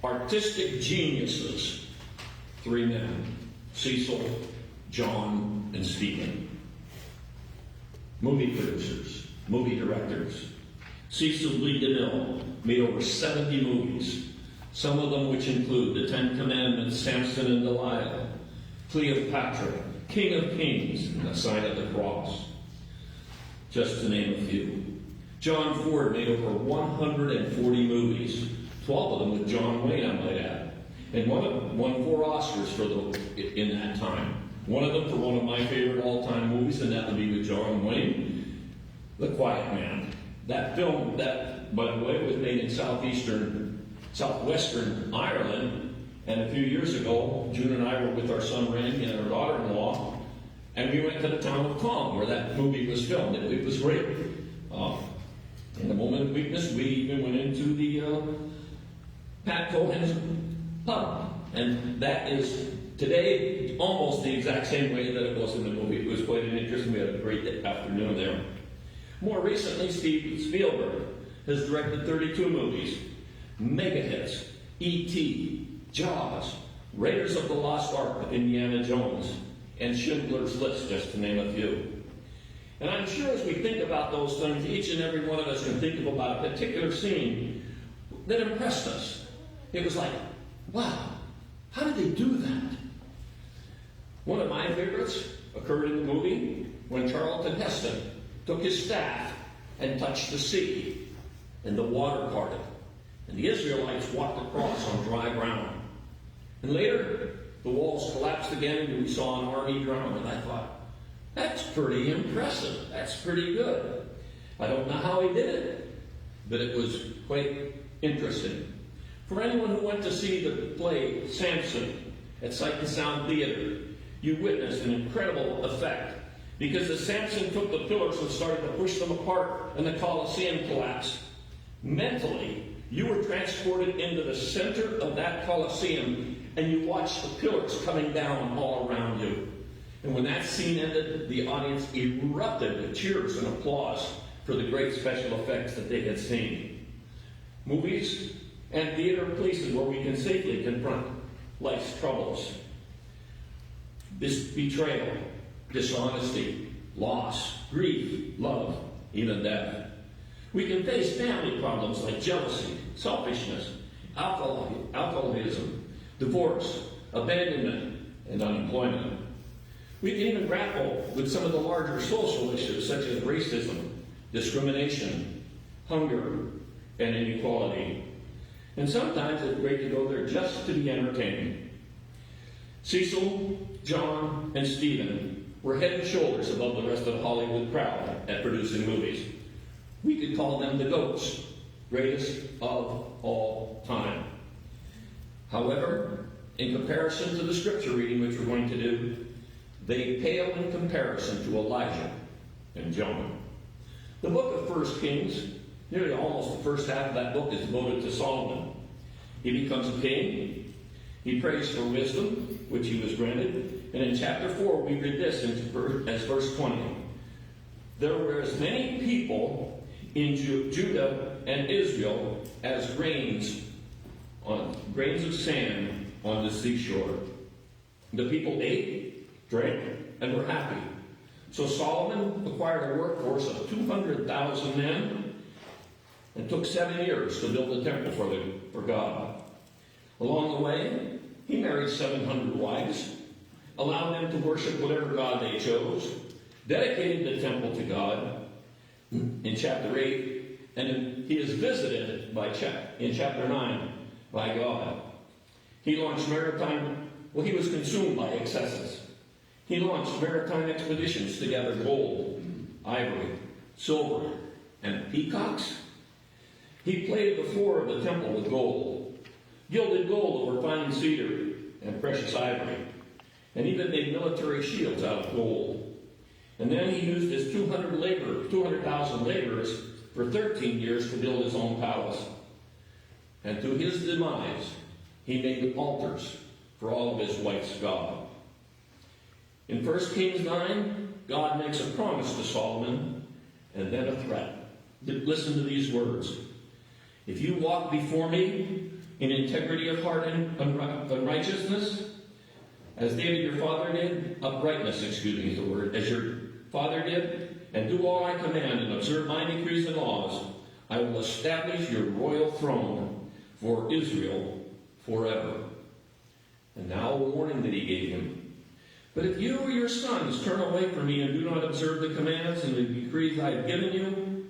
Artistic geniuses, 3 men, Cecil, John, and Stephen. Movie producers, movie directors. Cecil B. DeMille made over 70 movies, some of them which include The Ten Commandments, Samson and Delilah, Cleopatra, King of Kings, and The Sign of the Cross, just to name a few. John Ford made over 140 movies, 12 of them with John Wayne, I might add, and won 4 Oscars in that time. One of them for one of my favorite all-time movies, and that would be with John Wayne, The Quiet Man. That film, that, by the way, was made in southwestern Ireland, and a few years ago, June and I were with our son Randy and our daughter-in-law, and we went to the town of Cong, where that movie was filmed. It was great. In a moment of weakness, we even went into the Pat Cohen's pub, and that is today almost the exact same way that it was in the movie. It was quite an interesting. We had a great afternoon there. More recently, Steven Spielberg has directed 32 movies, mega hits, E.T., Jaws, Raiders of the Lost Ark, Indiana Jones, and Schindler's List, just to name a few. And I'm sure as we think about those things, each and every one of us can think of about a particular scene that impressed us. It was like, wow, how did they do that? One of my favorites occurred in the movie when Charlton Heston took his staff and touched the sea, and the water parted, and the Israelites walked across on dry ground. And later, the walls collapsed again, and we saw an army drown, and I thought, that's pretty impressive. That's pretty good. I don't know how he did it, but it was quite interesting. For anyone who went to see the play Samson at Sight and Sound Theater, you witnessed an incredible effect, because as Samson took the pillars and started to push them apart and the Colosseum collapsed, mentally, you were transported into the center of that Colosseum, and you watched the pillars coming down all around you. And when that scene ended, the audience erupted with cheers and applause for the great special effects that they had seen. Movies and theater are places where we can safely confront life's troubles. This betrayal, dishonesty, loss, grief, love, even death. We can face family problems like jealousy, selfishness, alcoholism, divorce, abandonment, and unemployment. We can even grapple with some of the larger social issues such as racism, discrimination, hunger, and inequality. And sometimes it's great to go there just to be entertained. Cecil, John, and Stephen were head and shoulders above the rest of the Hollywood crowd at producing movies. We could call them the GOATs, greatest of all time. However, in comparison to the scripture reading which we're going to do, they pale in comparison to Elijah and Jonah. The book of 1 Kings, nearly almost the first half of that book is devoted to Solomon. He becomes a king. He prays for wisdom, which he was granted. And in chapter 4, we read this as verse 20. There were as many people in Judah and Israel as grains of sand on the seashore. The people ate, drank, and were happy. So Solomon acquired a workforce of 200,000 men and took 7 years to build a temple for God. Along the way, he married 700 wives, allowed them to worship whatever God they chose, dedicated the temple to God in chapter 8, and he is visited in chapter 9 by God. He launched he was consumed by excesses. He launched maritime expeditions to gather gold, ivory, silver, and peacocks. He plated the floor of the temple with gold, gilded gold over fine cedar and precious ivory, and even made military shields out of gold. And then he used his 200,000 laborers for 13 years to build his own palace. And to his demise, he made altars for all of his wife's gods. In 1 Kings 9, God makes a promise to Solomon and then a threat. Listen to these words. If you walk before me in integrity of heart and righteousness, as David your father did, uprightness, is the word, as your father did, and do all I command and observe my decrees and laws, I will establish your royal throne for Israel forever. And now a warning that he gave him. But if you or your sons turn away from me and do not observe the commands and the decrees I have given you,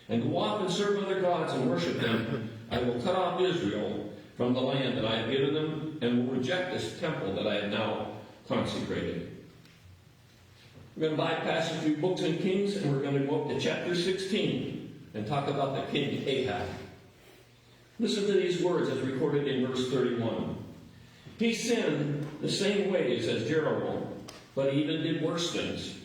and go off and serve other gods and worship them, I will cut off Israel from the land that I have given them, and will reject this temple that I have now consecrated. We're going to bypass a few books in Kings, and we're going to go up to chapter 16 and talk about the king Ahab. Listen to these words as recorded in verse 31. He sinned the same ways as Jeroboam, but he even did worse things.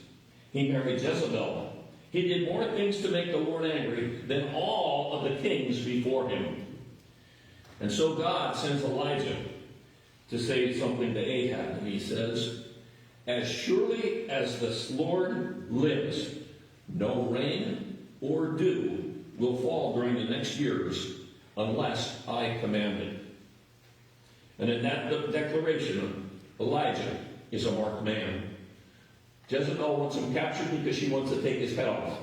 He married Jezebel. He did more things to make the Lord angry than all of the kings before him. And so God sends Elijah to say something to Ahab. And he says, as surely as the Lord lives, no rain or dew will fall during the next years unless I command it. And in that declaration, Elijah is a marked man. Jezebel wants him captured because she wants to take his head off.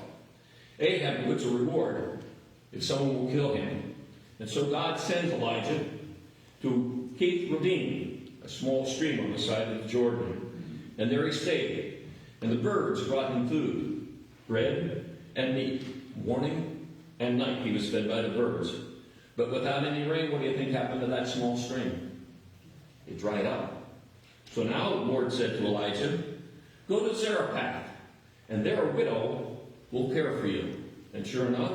Ahab puts a reward if someone will kill him. And so God sends Elijah to Keith Ravine, a small stream on the side of the Jordan. And there he stayed. And the birds brought him food, bread and meat. Morning and night he was fed by the birds. But without any rain, what do you think happened to that small stream? It dried up. So now the Lord said to Elijah, go to Zarephath, and there a widow will care for you. And sure enough,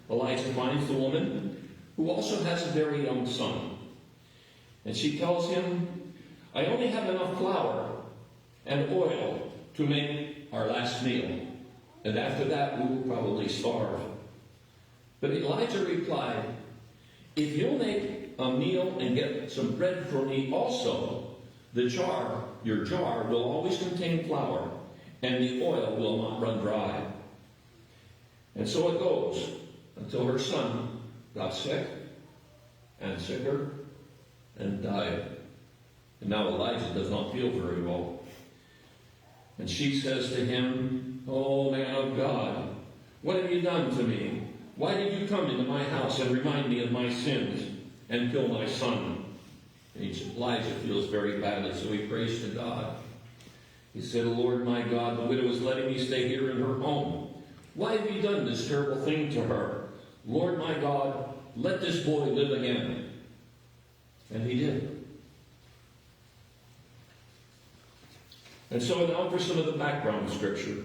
Elijah finds the woman who also has a very young son. And she tells him, I only have enough flour and oil to make our last meal. And after that, we will probably starve. But Elijah replied, if you'll make a meal and get some bread for me also, your jar will always contain flour, and the oil will not run dry. And so it goes until her son got sick and sicker and died. And now Elijah does not feel very well. And she says to him, oh man of God, what have you done to me? Why did you come into my house and remind me of my sins and kill my son? And Elijah feels very badly, so he prays to God. He said, Lord my God, the widow is letting me stay here in her home. Why have you done this terrible thing to her? Lord my God, let this boy live again. And he did. And so now for some of the background scripture.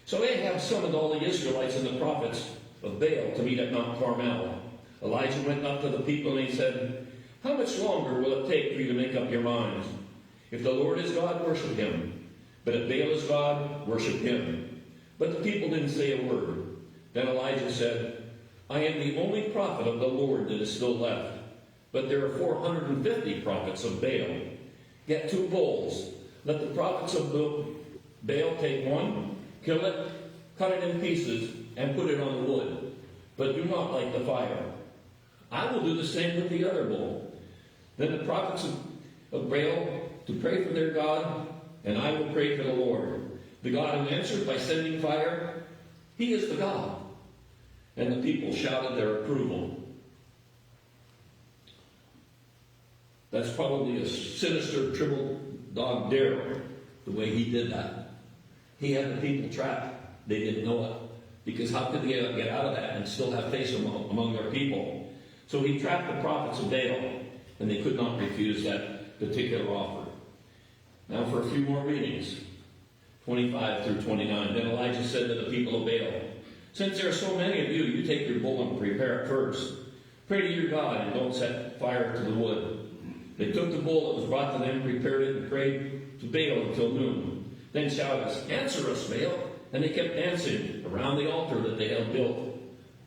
So Ahab summoned all the Israelites and the prophets of Baal to meet at Mount Carmel. Elijah went up to the people and he said, how much longer will it take for you to make up your minds? If the Lord is God, worship him. But if Baal is God, worship him. But the people didn't say a word. Then Elijah said, I am the only prophet of the Lord that is still left. But there are 450 prophets of Baal. Get 2 bulls. Let the prophets of Baal take one, kill it, cut it in pieces, and put it on the wood. But do not light the fire. I will do the same with the other bull. Then the prophets of Baal to pray for their God, and I will pray for the Lord. The God who answered by sending fire, he is the God. And the people shouted their approval. That's probably a sinister triple dog dare, the way he did that. He had the people trapped. They didn't know it. Because how could they get out of that and still have faith among their people? So he trapped the prophets of Baal, and they could not refuse that particular offer. Now for a few more readings. 25 through 29. Then Elijah said to the people of Baal, since there are so many of you, you take your bull and prepare it first. Pray to your God and don't set fire to the wood. They took the bull that was brought to them, prepared it, and prayed to Baal until noon. Then shouted, answer us, Baal. And they kept dancing around the altar that they had built.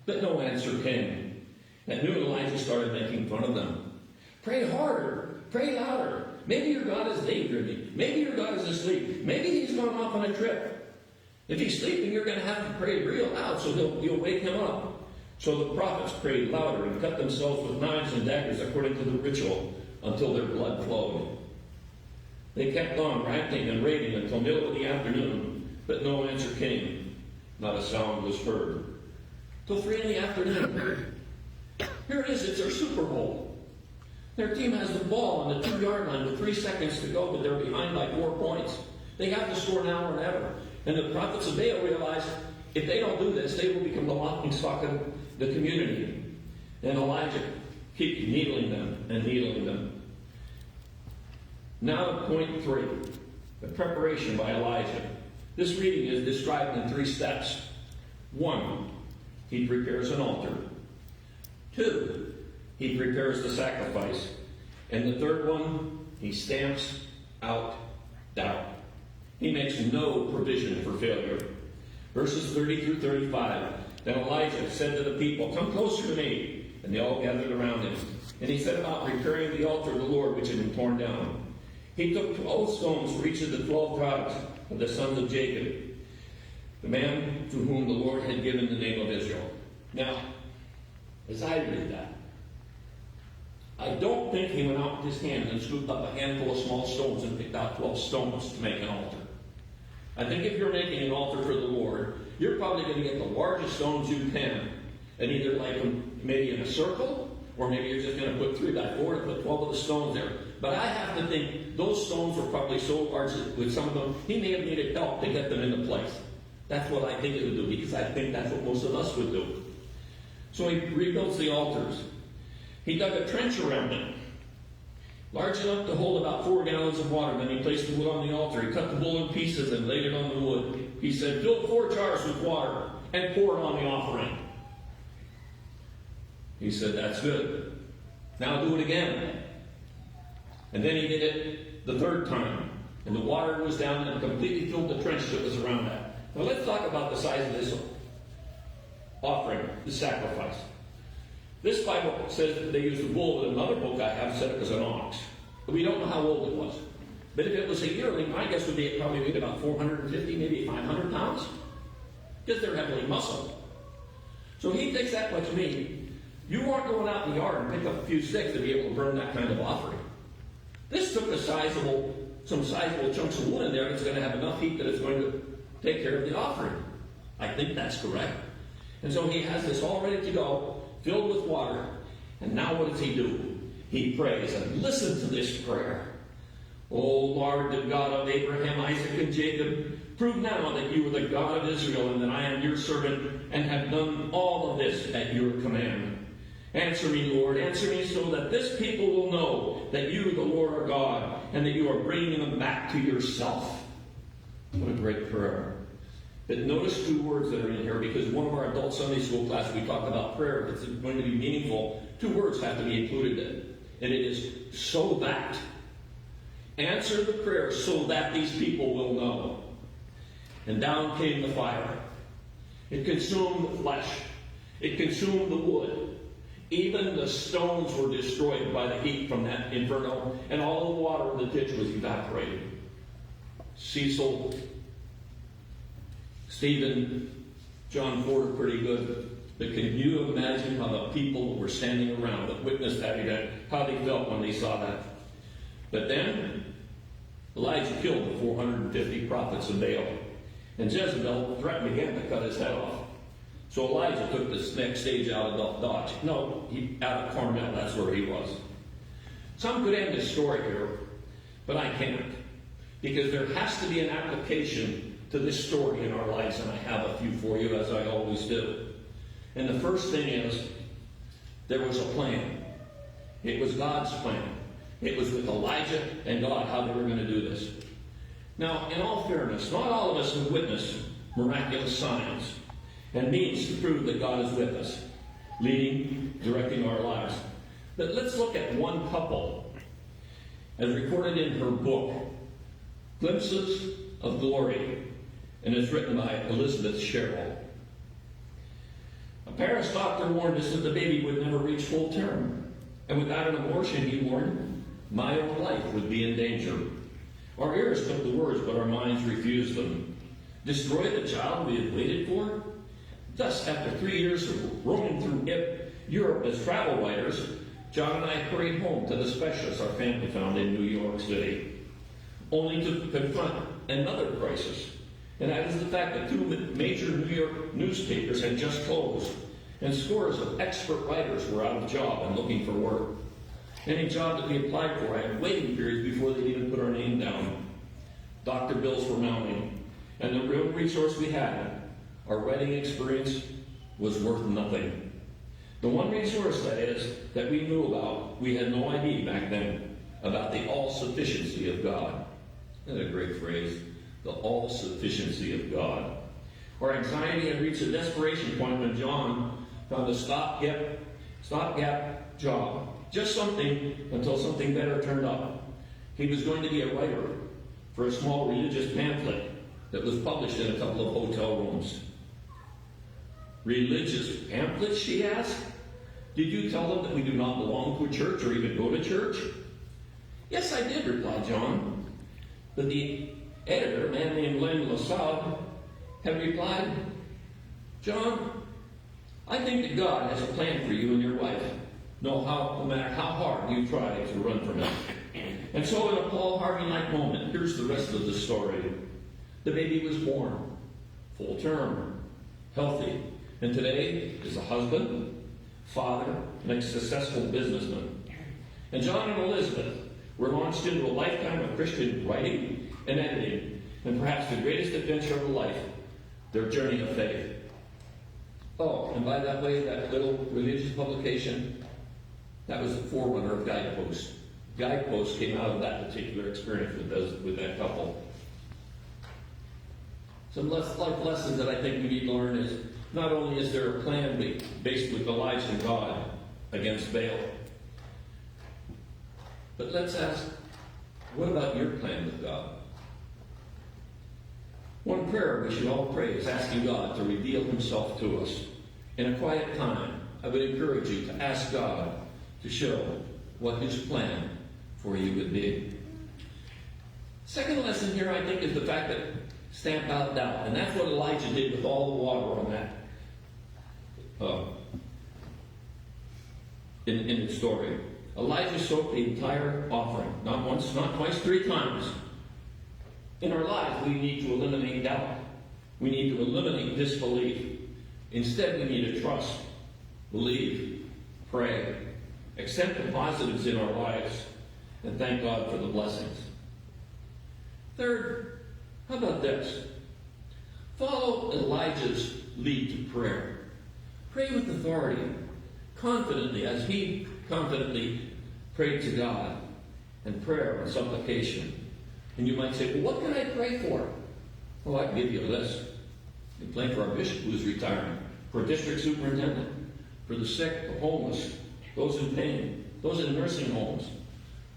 But no answer came. At noon, Elijah started making fun of them. Pray harder. Pray louder. Maybe your God is daydreaming. Maybe your God is asleep. Maybe he's gone off on a trip. If he's sleeping, you're going to have to pray real loud so you'll wake him up. So the prophets prayed louder and cut themselves with knives and daggers according to the ritual until their blood flowed. They kept on ranting and raving until middle of the afternoon, but no answer came. Not a sound was heard. Till 3 in the afternoon. Here it is, it's their Super Bowl. Their team has the ball on the 2-yard line with 3 seconds to go, but they're behind by 4 points. They have to score now or never. And the prophets of Baal realized if they don't do this, they will become the laughing stock of the community. And Elijah keeps needling them and needling them. Now, point 3, the preparation by Elijah. This reading is described in 3 steps. 1, he prepares an altar. 2, he prepares the sacrifice. And the third one, he stamps out doubt. He makes no provision for failure. Verses 30 through 35. Then Elijah said to the people, "Come closer to me." And they all gathered around him. And he set about repairing the altar of the Lord, which had been torn down. He took 12 stones for each of the 12 tribes of the sons of Jacob, the man to whom the Lord had given the name of Israel. Now, as I read that, I don't think he went out with his hand and scooped up a handful of small stones and picked out 12 stones to make an altar. I think if you're making an altar for the Lord, you're probably going to get the largest stones you can, and either like them maybe in a circle, or maybe you're just going to put 3 by 4 and put 12 of the stones there. But I have to think those stones were probably so large that with some of them, he may have needed help to get them into place. That's what I think it would do, because I think that's what most of us would do. So he rebuilds the altars. He dug a trench around it, large enough to hold about 4 gallons of water. Then he placed the wood on the altar. He cut the bull in pieces and laid it on the wood. He said, "Fill 4 jars with water and pour it on the offering." He said, "That's good. Now do it again." And then he did it the 3rd time. And the water was down and completely filled the trench that was around that. Now let's talk about the size of this offering, the sacrifice. This Bible says that they used a bull, but another book I have said it was an ox. But we don't know how old it was. But if it was a yearling, my guess would be it probably weighed about 450, maybe 500 pounds. Because they're heavily muscled. So he thinks that much meat. You aren't going out in the yard and pick up a few sticks to be able to burn that kind of offering. This took some sizable chunks of wood in there that's going to have enough heat that it's going to take care of the offering. I think that's correct. And so he has this all ready to go, filled with water. And now what does he do? He prays. And listen to this prayer. "O Lord, the God of Abraham, Isaac, and Jacob, prove now that you are the God of Israel and that I am your servant and have done all of this at your command. Answer me, Lord, answer me so that this people will know that you, the Lord, are God and that you are bringing them back to yourself." What a great prayer. But notice 2 words that are in here, because one of our adult Sunday school class we talked about prayer. If it's going to be meaningful, 2 words have to be included in it. And it is "so that." Answer the prayer so that these people will know. And down came the fire. It consumed the flesh. It consumed the wood. Even the stones were destroyed by the heat from that inferno, and all the water in the ditch was evaporated. Cecil, Stephen, John Ford are pretty good. But can you imagine how the people who were standing around that witnessed that event, how they felt when they saw that? But then, Elijah killed the 450 prophets of Baal. And Jezebel threatened again to cut his head off. So Elijah took this next stage out of Dodge. No, out of Carmel, that's where he was. Some could end this story here, but I can't. Because there has to be an application to this story in our lives, and I have a few for you, as I always do. And the first thing is, there was a plan. It was God's plan. It was with Elijah and God how they were going to do this. Now, in all fairness, not all of us have witnessed miraculous signs and means to prove that God is with us, leading, directing our lives. But let's look at one couple, as recorded in her book, Glimpses of Glory, and it's written by Elizabeth Sherrill. A Paris doctor warned us that the baby would never reach full term, and without an abortion, he warned, my own life would be in danger. Our ears took the words, but our minds refused them. Destroy the child we had waited for? Thus, after 3 years of roaming through Europe as travel writers, John and I hurried home to the specialist our family found in New York City, only to confront another crisis. And that is the fact that 2 major New York newspapers had just closed, and scores of expert writers were out of job and looking for work. Any job that we applied for had waiting periods before they'd even put our name down. Doctor bills were mounting, and the real resource we had, our wedding experience, was worth nothing. The one resource, that is, that we knew about, we had no idea back then, about the all-sufficiency of God. That's a great phrase, the all-sufficiency of God. Our anxiety had reached a desperation point when John found a stopgap job. Just something until something better turned up. He was going to be a writer for a small religious pamphlet that was published in a couple of hotel rooms. Religious pamphlets, she asked? Did you tell them that we do not belong to a church or even go to church? Yes, I did, replied John. But the editor, a man named Len LaSalle, had replied, John, I think that God has a plan for you and your wife, no matter how hard you try to run from it. And so in a Paul Harvey-like moment, here's the rest of the story. The baby was born, full term, healthy, and today is a husband, father, and a successful businessman. And John and Elizabeth were launched into a lifetime of Christian writing and editing, and perhaps the greatest adventure of life, their journey of faith. Oh, and by that way, that little religious publication, that was the forerunner of Guidepost. Guidepost came out of that particular experience with that couple. Some life lessons that I think we need to learn is, not only is there a plan based with Elijah and God against Baal, but let's ask, what about your plan with God? One prayer we should all pray is asking God to reveal himself to us. In a quiet time, I would encourage you to ask God to show what his plan for you would be. Second lesson here, I think, is the fact that stamp out doubt. And that's what Elijah did with all the water on that in his story. Elijah soaked the entire offering, not once, not twice, 3 times. In our lives, we need to eliminate doubt. We need to eliminate disbelief. Instead, we need to trust, believe, pray, accept the positives in our lives, and thank God for the blessings. Third, how about this? Follow Elijah's lead to prayer. Pray with authority, confidently, as he confidently prayed to God, and prayer and supplication. And you might say, well, what can I pray for? Well, I can give you a list. You can pray for our bishop who's retiring, for a district superintendent, for the sick, the homeless, those in pain, those in nursing homes.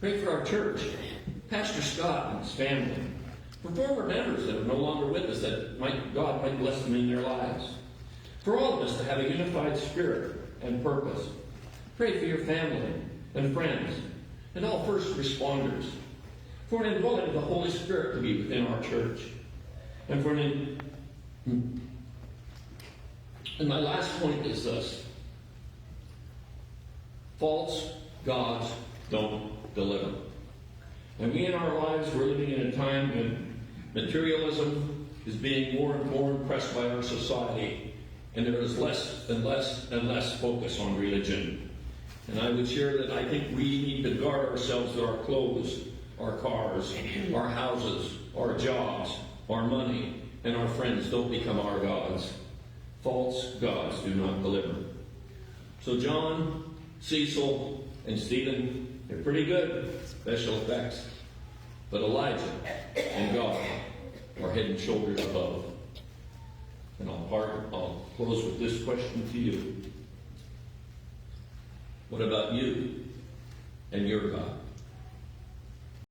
Pray for our church, Pastor Scott and his family, for former members that are no longer with us, that God might bless them in their lives. For all of us to have a unified spirit and purpose. Pray for your family and friends and all first responders. For an indwelling of the Holy Spirit to be within our church. And my last point is this. False gods don't deliver. And we in our lives, we're living in a time when materialism is being more and more impressed by our society, and there is less and less and less focus on religion. And I would share that I think we need to guard ourselves with our clothes, our cars, our houses, our jobs, our money, and our friends don't become our gods. False gods do not deliver. So John, Cecil, and Stephen, they're pretty good special effects. But Elijah and God are head and shoulders above. And I'll close with this question to you. What about you and your God?